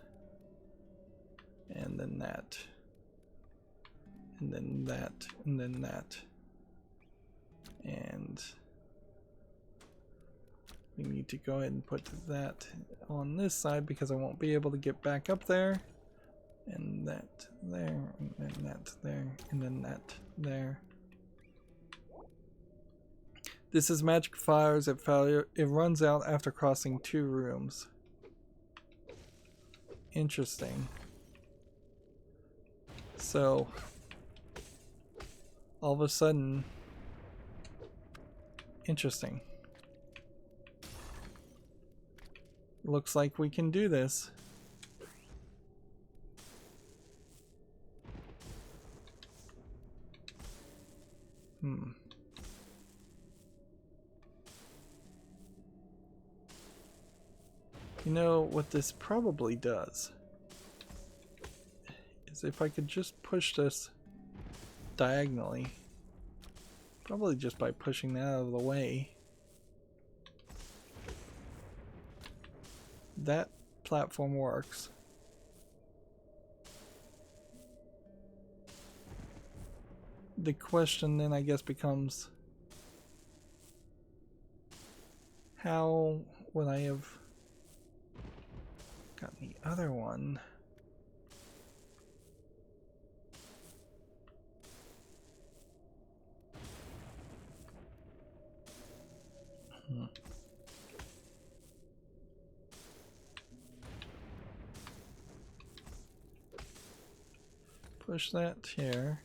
[SPEAKER 1] And then that. And then that. And then that. And we need to go ahead and put that on this side because I won't be able to get back up there. And that there, and then that there, and then that there. This is magic fires at failure. It runs out after crossing 2 rooms. Interesting. So all of a sudden, interesting. Looks like we can do this. You know what this probably does is if I could just push this diagonally, probably just by pushing that out of the way, that platform works. The question then I guess becomes, how would I have gotten the other one? Push that here.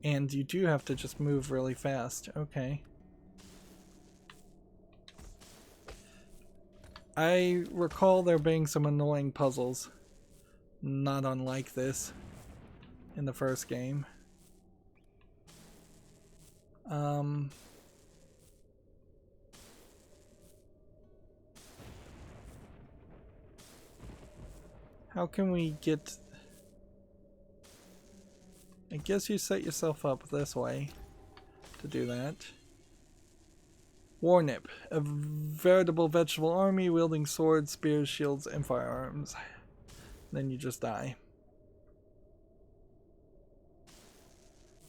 [SPEAKER 1] And you do have to just move really fast. Okay. I recall there being some annoying puzzles, not unlike this, in the first game. How can we get... I guess you set yourself up this way to do that. Warnip, a veritable vegetable army wielding swords, spears, shields, and firearms. Then you just die.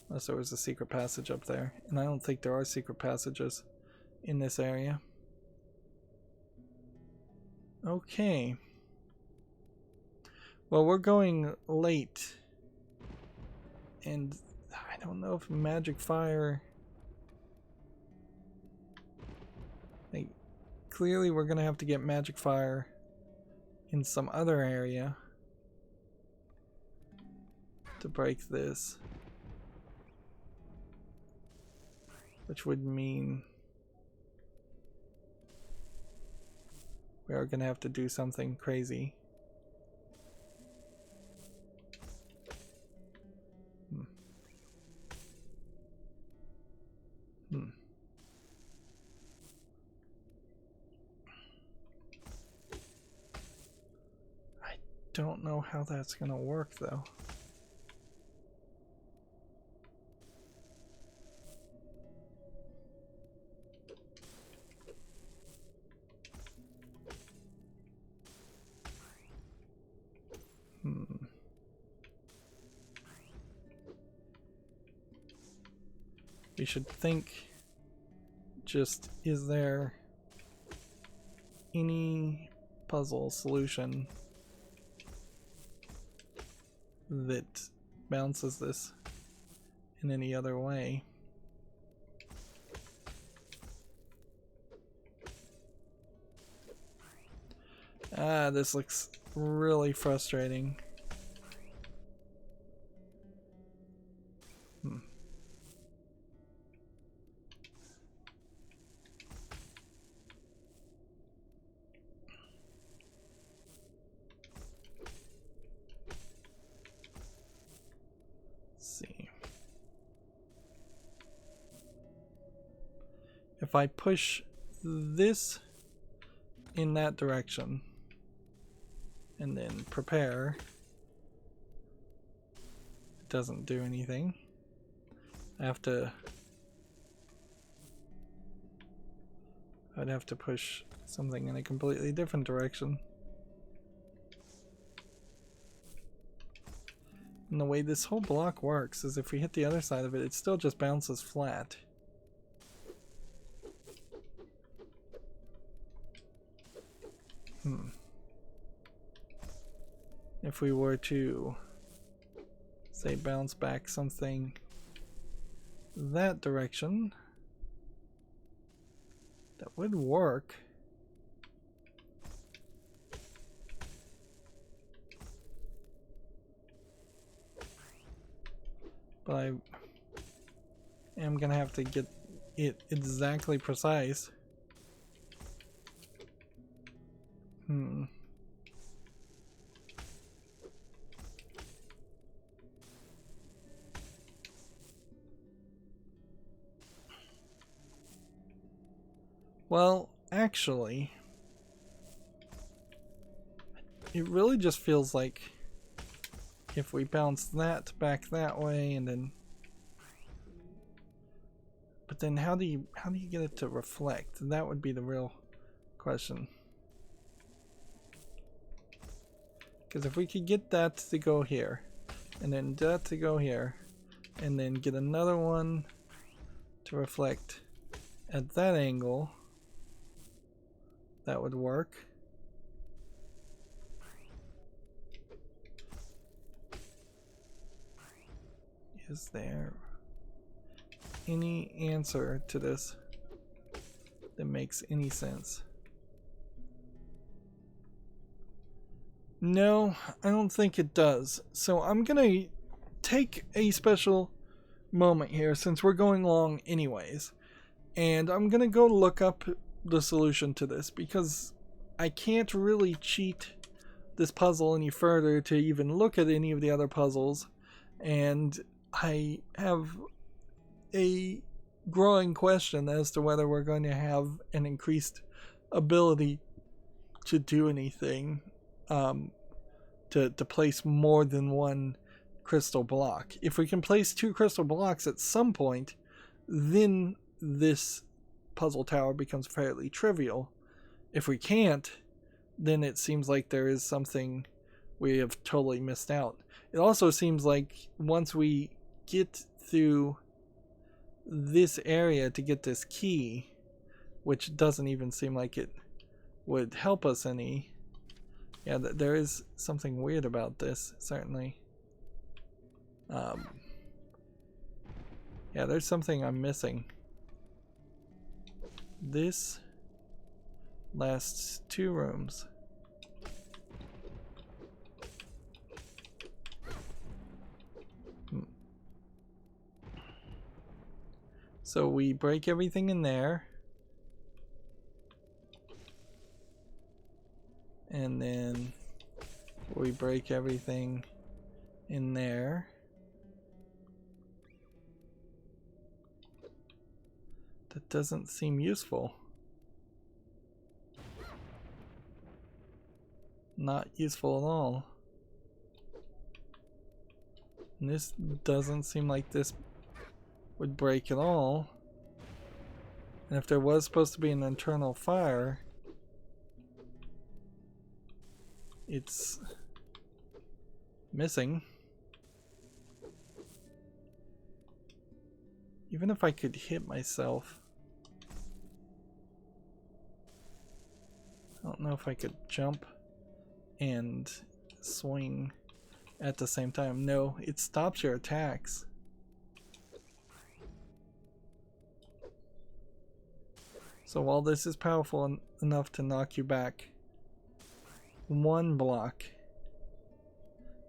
[SPEAKER 1] Unless there was a secret passage up there. And I don't think there are secret passages in this area. Okay. Well, we're going late. And I don't know if magic fire... Like, clearly we're gonna have to get magic fire in some other area to break this. Which would mean we are gonna have to do something crazy. I don't know how that's gonna work though. We should think, just, is there any puzzle solution that bounces this in any other way? Ah, this looks really frustrating. If I push this in that direction and then prepare, it doesn't do anything. I'd have to push something in a completely different direction. And the way this whole block works is if we hit the other side of it, it still just bounces flat. If we were to, say, bounce back something that direction, that would work. but I am gonna have to get it exactly precise. Well, actually, it really just feels like if we bounce that back that way and then, but then how do you get it to reflect? That would be the real question. Because if we could get that to go here, and then that to go here, and then get another one to reflect at that angle, that would work. Is there any answer to this that makes any sense? No, I don't think it does. So I'm gonna take a special moment here since we're going long anyways, and I'm gonna go look up the solution to this because I can't really cheat this puzzle any further to even look at any of the other puzzles, and I have a growing question as to whether we're going to have an increased ability to do anything, to place more than one crystal block. If we can place 2 crystal blocks at some point, then this puzzle tower becomes fairly trivial. If we can't, then it seems like there is something we have totally missed out. It also seems like once we get through this area to get this key, which doesn't even seem like it would help us any. Yeah, there is something weird about this, certainly. Yeah, there's something I'm missing. This lasts 2 rooms. So we break everything in there. And then we break everything in there. That doesn't seem useful. Not useful at all. And this doesn't seem like this would break at all. And if there was supposed to be an internal fire, it's missing. Even if I could hit myself, I don't know if I could jump and swing at the same time. No, it stops your attacks. So while this is powerful enough to knock you back 1 block,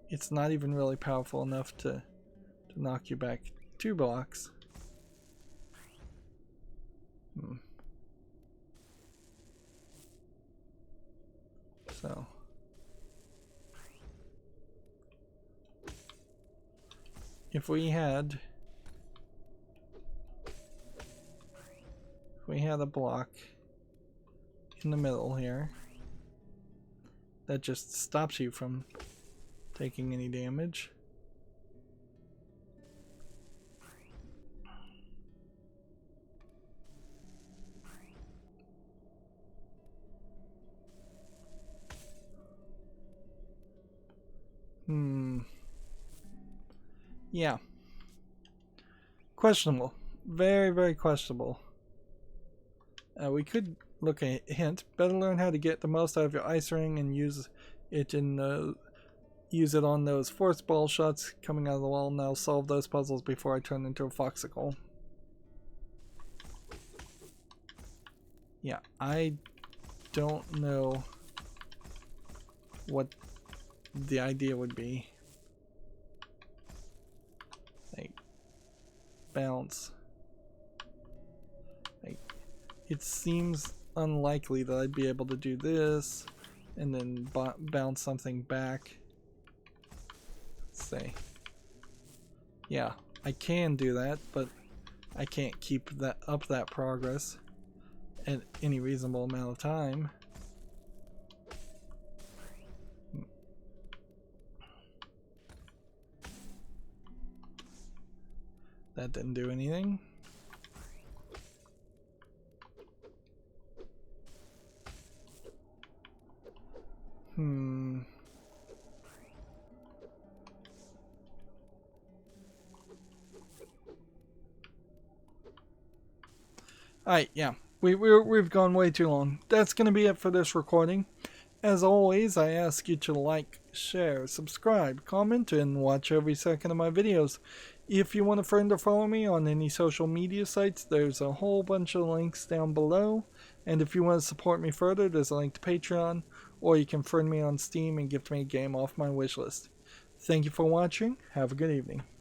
[SPEAKER 1] it's not even really powerful enough to knock you back 2 blocks. So if we had a block in the middle here that just stops you from taking any damage. Yeah. Questionable. Very, very questionable. We could look at a hint. Better learn how to get the most out of your ice ring and use it on those force ball shots coming out of the wall. Now solve those puzzles before I turn into a foxicle. Yeah, I don't know what the idea would be. Like, bounce. It seems unlikely that I'd be able to do this and then bounce something back. Let's see. Yeah, I can do that, but I can't keep that progress at any reasonable amount of time. That didn't do anything. Alright, yeah. We've gone way too long. That's going to be it for this recording. As always, I ask you to like, share, subscribe, comment, and watch every second of my videos. If you want a friend or follow me on any social media sites, there's a whole bunch of links down below. And if you want to support me further, there's a link to Patreon, or you can friend me on Steam and gift me a game off my wishlist. Thank you for watching. Have a good evening.